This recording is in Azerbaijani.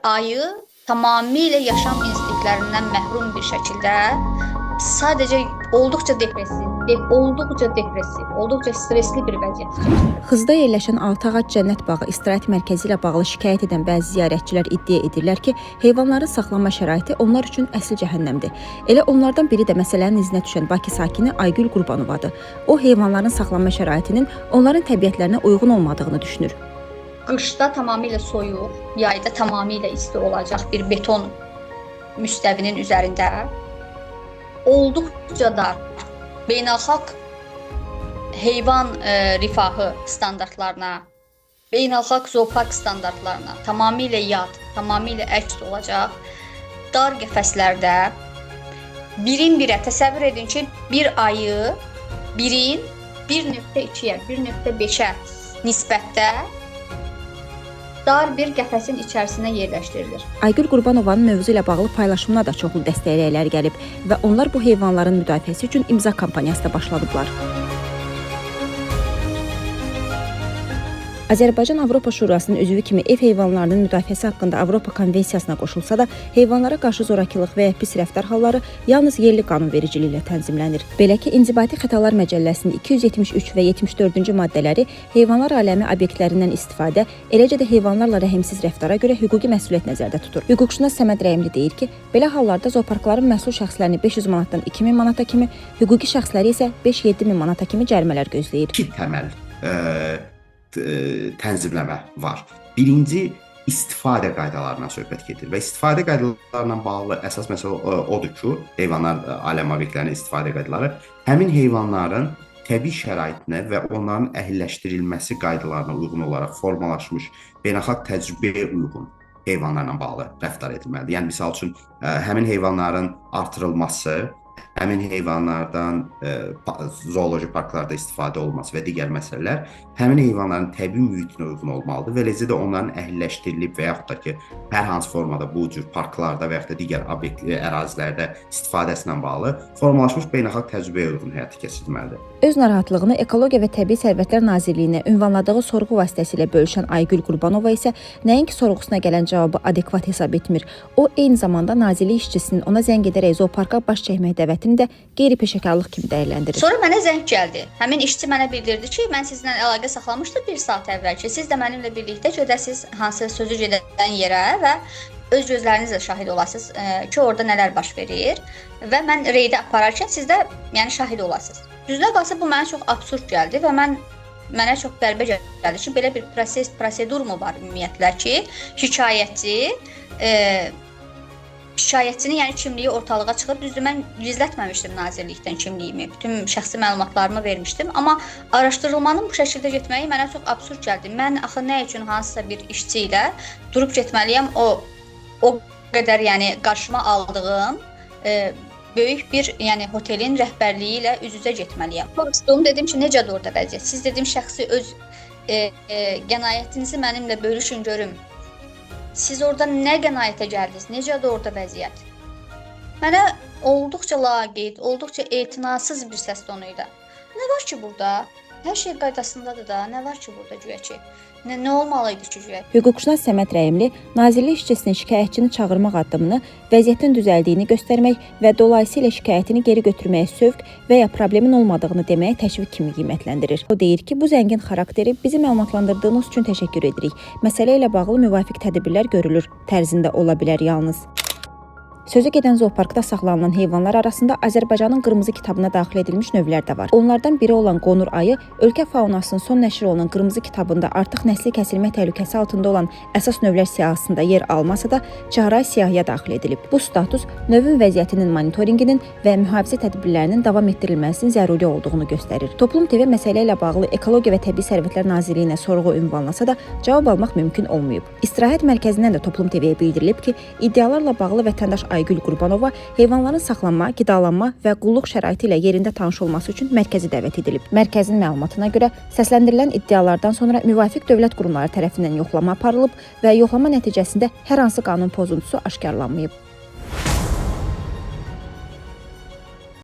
ayı tamamilə yaşam instinktlərindən məhrum bir şəkildə sadəcə olduqca depressiv, olduqca stresli bir vəziyyət içərisində. Xızda yerləşən Altıağac Cənnət Bağı istirahət mərkəzi ilə bağlı şikayət edən bəzi ziyarətçilər iddia edirlər ki, heyvanların saxlanma şəraiti onlar üçün əsl cəhənnəmdir. Elə onlardan biri də məsələnin izinə düşən Bakı sakini Aygül Qurbanovadır. O, heyvanların saxlanma şəraitinin onların təbiətlərinə uyğun olmadığını düşünür. Qışda tamamilə soyuq, yayda tamamilə isti olacaq bir beton müstəvinin üzərində olduqca dar beynəlxalq heyvan rifahı standartlarına, beynəlxalq zoopark standartlarına tamamilə yad, tamamilə əks olacaq dar qəfəslərdə birin-birə təsəvvür edin ki, bir ayı birin 1.2-yə, 1.5-ə nisbətdə dar bir qəfəsin içərisinə yerləşdirilir. Aygül Qurbanovanın mövzu ilə bağlı paylaşımına da çoxlu dəstəkləyənlər gəlib və onlar bu heyvanların müdafiəsi üçün imza kampaniyası da başladıblar. Azərbaycan Avropa Şurasının üzvü kimi ev heyvanlarının müdafiəsi haqqında Avropa Konvensiyasına qoşulsa da, heyvanlara qarşı zorakılıq və ya pis rəftar halları yalnız yerli qanunvericiliklə tənzimlənir. Belə ki, İnzibati Xətalar Məcəlləsinin 273 və 74-cü maddələri heyvanlar aləmi obyektlərindən istifadə, eləcə də heyvanlarla rəhimsiz rəftara görə hüquqi məsuliyyət nəzərdə tutur. Hüquqşünas Səməd Rəhimli deyir ki, belə hallarda zooparkların məsul şəxslərini 500 manatdan 2000 manata kimi, hüquqi şəxsləri isə 5-7 min manata kimi cərimələr gözləyir. İki təməl tənzimləmə var. Birinci, istifadə qaydalarından söhbət gedir və istifadə qaydalarına bağlı əsas məsələ odur ki, heyvanlar aləm obyektlərinin istifadə qaydaları həmin heyvanların təbii şəraitinə və onların əhilləşdirilməsi qaydalarına uyğun olaraq formalaşmış beynəlxalq təcrübəyə uyğun heyvanlarla bağlı rəftar edilməlidir. Yəni, misal üçün, həmin heyvanların artırılması, həmin heyvanlardan zooloji parklarda istifadə olunması və digər məsələlər həmin heyvanların təbii mühitinə uyğun olmalıdır və eləcə də onların əhilləşdirilib və yaxud da ki, hər hansı formada bu cür parklarda və yaxud da digər ərazilərdə istifadəsinə bağlı formalaşmış beynəlxalq təcrübəyə uyğun həyata keçirilməlidir. Öz narahatlığını Ekologiya və Təbii Sərvətlər Nazirliyinə ünvanladığı sorğu vasitəsilə bölüşən Aygül Qurbanova isə nəinki sorğusuna gələn cavabı adekvat hesab etmir. O, eyni zamanda nazirlik işçisinin ona zəng edərək zooparka baş çəkmək dəvətini də qeyri-peşəkarlıq kimi dəyərləndirir. Sonra mənə zəng gəldi. Həmin işçi mənə bildirdi ki, mən sizinlə əlaqə saxlamışdım 1 saat əvvəl ki, siz də mənimlə birlikdə gedəsiz hansı sözü gedən yerə və öz gözlərinizlə şahid olasınız ki, orada nələr baş verir və mən reydə apararkən siz də yəni şahid olasınız. Düzünə qalsa bu mənə çox absurd gəldi və mənə çox qəribə gəldi ki, belə bir prosedur mu var ümumiyyətlə ki, şikayətçinin yəni kimliyi ortalığa çıxır. Düzdür, mən gizlətməmişdim nazirlikdən kimliyimi, bütün şəxsi məlumatlarımı vermişdim, amma araşdırılmanın bu şəkildə getməyi mənə çox absurd gəldi. Mən axı nə üçün hansısa bir işçi ilə durub getməliyəm, o qədər yəni qarşıma aldığım böyük bir yəni otelin rəhbərliyi ilə üz-üzə getməliyəm. Soruşdum, dedim ki, necədir orada vəziyyət? Siz dedim şəxsi öz qənaətinizi mənimlə bölüşün görüm. Siz orada nə qənaətə gəldiniz? Necədir orada vəziyyət? Mənə olduqca laqeyd, olduqca etinasız bir səs tonuyla. Nə var ki burada? Hər şey qaydasındadır da. Nə var ki burada güya ki? Nə olmalıydı ki güya? Hüquqşünas Səməd Rəhimli nazirlik işçisinin şikayətçini çağırmaq addımını vəziyyətin düzəldiyini göstərmək və dolayısıyla şikayətini geri götürməyə sövq və ya problemin olmadığını deməyə təşviq kimi qiymətləndirir. O deyir ki, bu zəngin xarakteri bizi məlumatlandırdığınız üçün təşəkkür edirik. Məsələ ilə bağlı müvafiq tədbirlər görülür tərzində ola bilər yalnız. Sözü gedən zooparkda saxlanılan heyvanlar arasında Azərbaycanın Qırmızı kitabına daxil edilmiş növlər də var. Onlardan biri olan qonur ayı, ölkə faunasının son nəşr olunan Qırmızı kitabında artıq nəsli kəsilmə təhlükəsi altında olan əsas növlər siyahısında yer almasa da, çağıray siyahıya daxil edilib. Bu status növün vəziyyətinin monitorinqinin və mühafizə tədbirlərinin davam etdirilməsinin zəruri olduğunu göstərir. Toplum TV məsələ ilə bağlı Ekologiya və Təbii Sərvətlər Nazirliyinə sorğu ünvanlasa da, cavab almaq mümkün olmayıb. İstirahət mərkəzindən də Toplum TV-yə bildirilib ki, iddialarla bağlı vətəndaş Aygül Qurbanova heyvanların saxlanma, qidalanma və qulluq şəraiti ilə yerində tanış olması üçün mərkəzi dəvət edilib. Mərkəzin məlumatına görə səsləndirilən iddialardan sonra müvafiq dövlət qurumları tərəfindən yoxlama aparılıb və yoxlama nəticəsində hər hansı qanun pozuntusu aşkarlanmayıb.